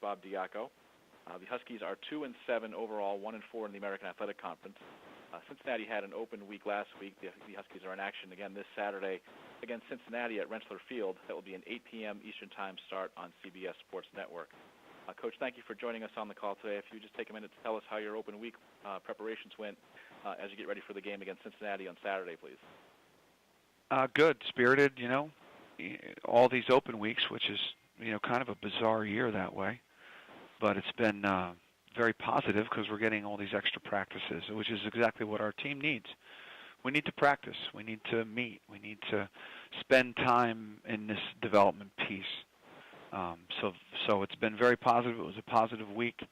Bob Diaco. The Huskies are 2-7 overall, 1-4 in the American Athletic Conference. Cincinnati had an open week last week. The Huskies are in action again this Saturday against Cincinnati at Rensselaer Field. That will be an 8 p.m. Eastern Time start on CBS Sports Network. Coach, thank you for joining us on the call today. If you just take a minute to tell us how your open week preparations went as you get ready for the game against Cincinnati on Saturday, please. Good, spirited, all these open weeks, which is, kind of a bizarre year that way. But it's been very positive because we're getting all these extra practices, which is exactly what our team needs. We need to practice. We need to meet. We need to spend time in this development piece. So it's been very positive. It was a positive week.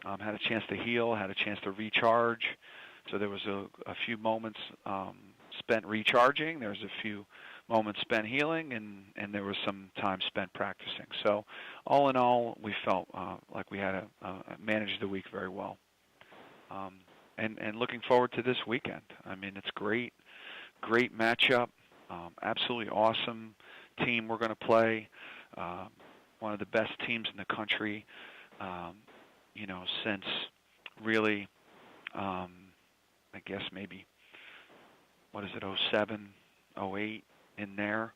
Had a chance to heal, had a chance to recharge. So there was a few moments spent recharging. There was a few moments spent healing, and there was some time spent practicing. So all in all, we felt like we had managed the week very well. And looking forward to this weekend. I mean, it's great matchup, absolutely awesome team we're going to play. One of the best teams in the country, since really, I guess maybe, 07, 08 in there.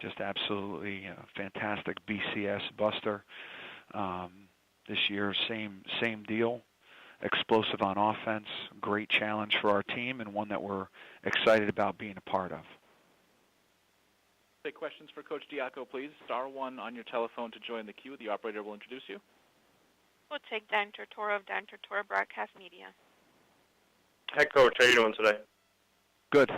Just absolutely fantastic BCS buster. This year, same deal. Explosive on offense, great challenge for our team, and one that we're excited about being a part of. Take questions for Coach Diaco, please. *1 on your telephone to join the queue. The operator will introduce you. We'll take Dan Tortora of Dan Tortora Broadcast Media. Hi, Coach. How are you doing today? Good.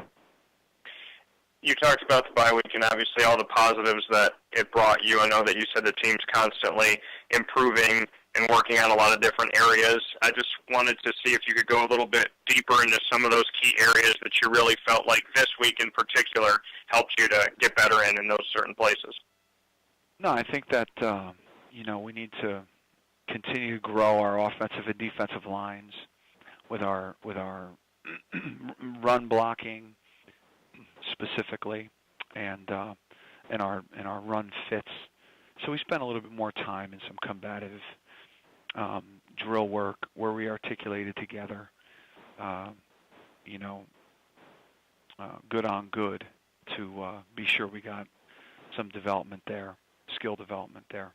You talked about the bye week and obviously all the positives that it brought you. I know that you said the team's constantly improving and working on a lot of different areas. I just wanted to see if you could go a little bit deeper into some of those key areas that you really felt like this week in particular helped you to get better in those certain places. No, I think that, we need to continue to grow our offensive and defensive lines with our run blocking specifically and our run fits. So we spent a little bit more time in some combative drill work where we articulated together, good on good to be sure we got some development there, skill development there.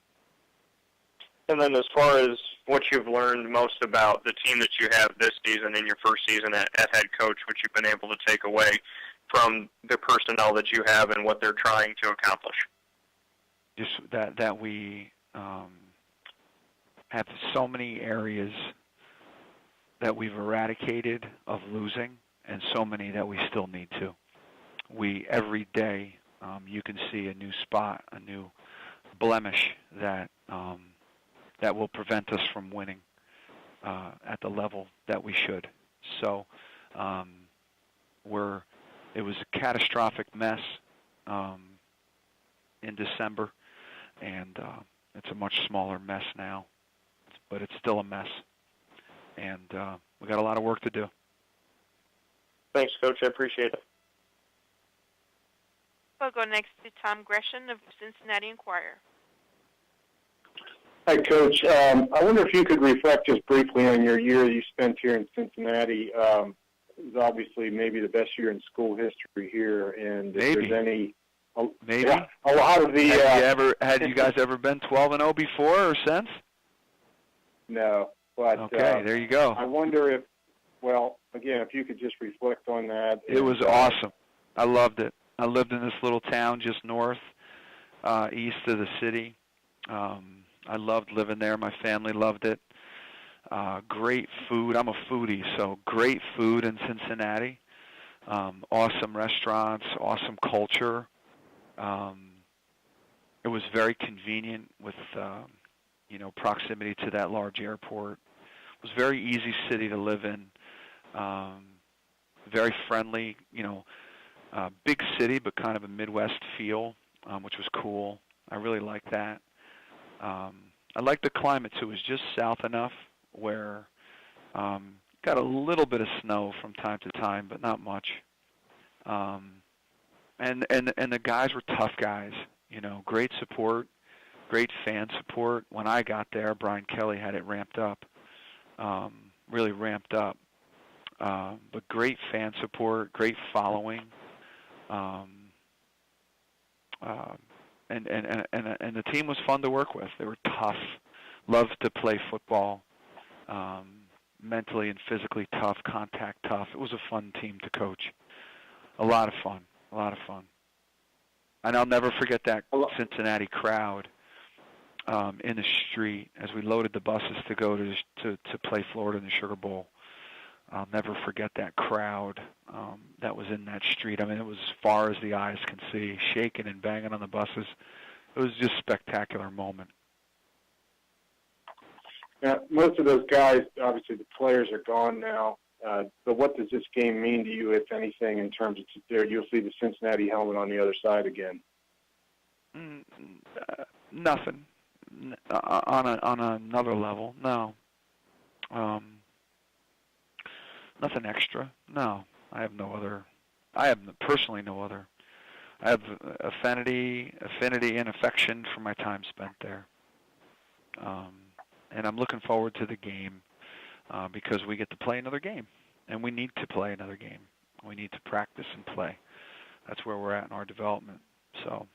And then as far as what you've learned most about the team that you have this season in your first season at head coach, what you've been able to take away from the personnel that you have and what they're trying to accomplish? Just that we have so many areas that we've eradicated of losing and so many that we still need to. Every day you can see a new spot, a new blemish that will prevent us from winning at the level that we should. So it was a catastrophic mess in December, and it's a much smaller mess now, but it's still a mess, and we got a lot of work to do. Thanks, Coach. I appreciate it. We'll go next to Tom Gresham of Cincinnati Enquirer. Hi, Coach. I wonder if you could reflect just briefly on your year you spent here in Cincinnati. It was obviously maybe the best year in school history here, and if there's any... Maybe. Yeah, a lot of the... Had you guys ever been 12-0 before or since? No. But, okay, there you go. I wonder if, again, if you could just reflect on that. It was awesome. I loved it. I lived in this little town just north, east of the city. I loved living there. My family loved it. Great food. I'm a foodie, so great food in Cincinnati. Awesome restaurants, awesome culture. It was very convenient with, proximity to that large airport. It was a very easy city to live in. Very friendly, big city, but kind of a Midwest feel, which was cool. I really liked that. I liked the climate, too. It was just south enough where got a little bit of snow from time to time, but not much. And the guys were tough guys, great support, great fan support. When I got there, Brian Kelly had it ramped up, really ramped up. But great fan support, great following, and the team was fun to work with. They were tough, loved to play football, mentally and physically tough, contact tough. It was a fun team to coach. A lot of fun. And I'll never forget that Cincinnati crowd in the street as we loaded the buses to go to play Florida in the Sugar Bowl. I'll never forget that crowd that was in that street. I mean, it was as far as the eyes can see, shaking and banging on the buses. It was just a spectacular moment. Now, most of those guys, obviously the players are gone now, but what does this game mean to you, if anything, in terms of you'll see the Cincinnati helmet on the other side again? Nothing. On another level, no. Nothing extra. No, I have no other. I have personally no other. I have affinity and affection for my time spent there. And I'm looking forward to the game because we get to play another game, and we need to play another game. We need to practice and play. That's where we're at in our development. So,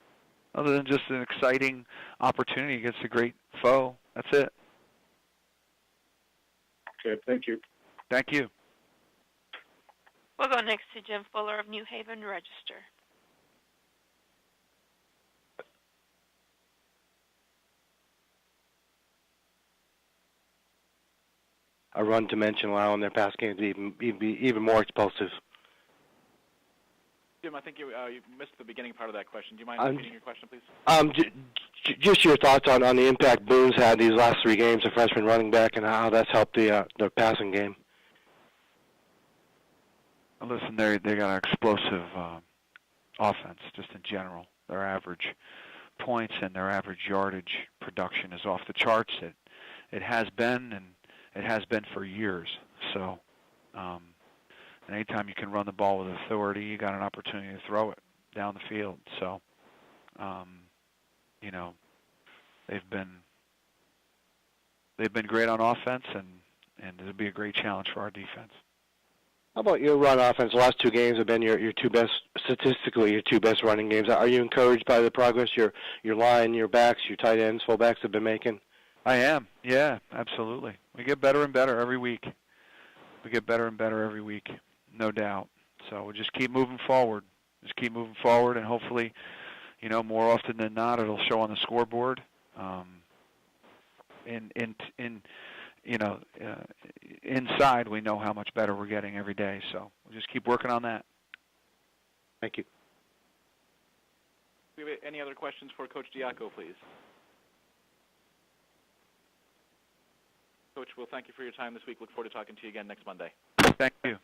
other than just an exciting opportunity against a great foe, that's it. Okay, thank you. Thank you. We'll go next to Jim Fuller of New Haven Register. A run dimension allowing their pass game to be even more explosive. Jim, I think you missed the beginning part of that question. Do you mind repeating your question, please? Just your thoughts on the impact Boone's had these last 3 games, the freshman running back, and how that's helped the passing game. Listen, they got an explosive offense just in general. Their average points and their average yardage production is off the charts. It has been, and it has been for years. So, and anytime you can run the ball with authority, you got an opportunity to throw it down the field. So, you know, they've been great on offense, and it'll be a great challenge for our defense. How about your run offense? The last 2 games have been your 2 best, statistically, your 2 best running games. Are you encouraged by the progress your line, your backs, your tight ends, fullbacks have been making? I am. Yeah, absolutely. We get better and better every week. No doubt. So we'll just keep moving forward. And hopefully, you know, more often than not, it'll show on the scoreboard. Inside, we know how much better we're getting every day. So we'll just keep working on that. Thank you. Do we have any other questions for Coach Diaco, please? Coach, well, thank you for your time this week. Look forward to talking to you again next Monday. Thank you.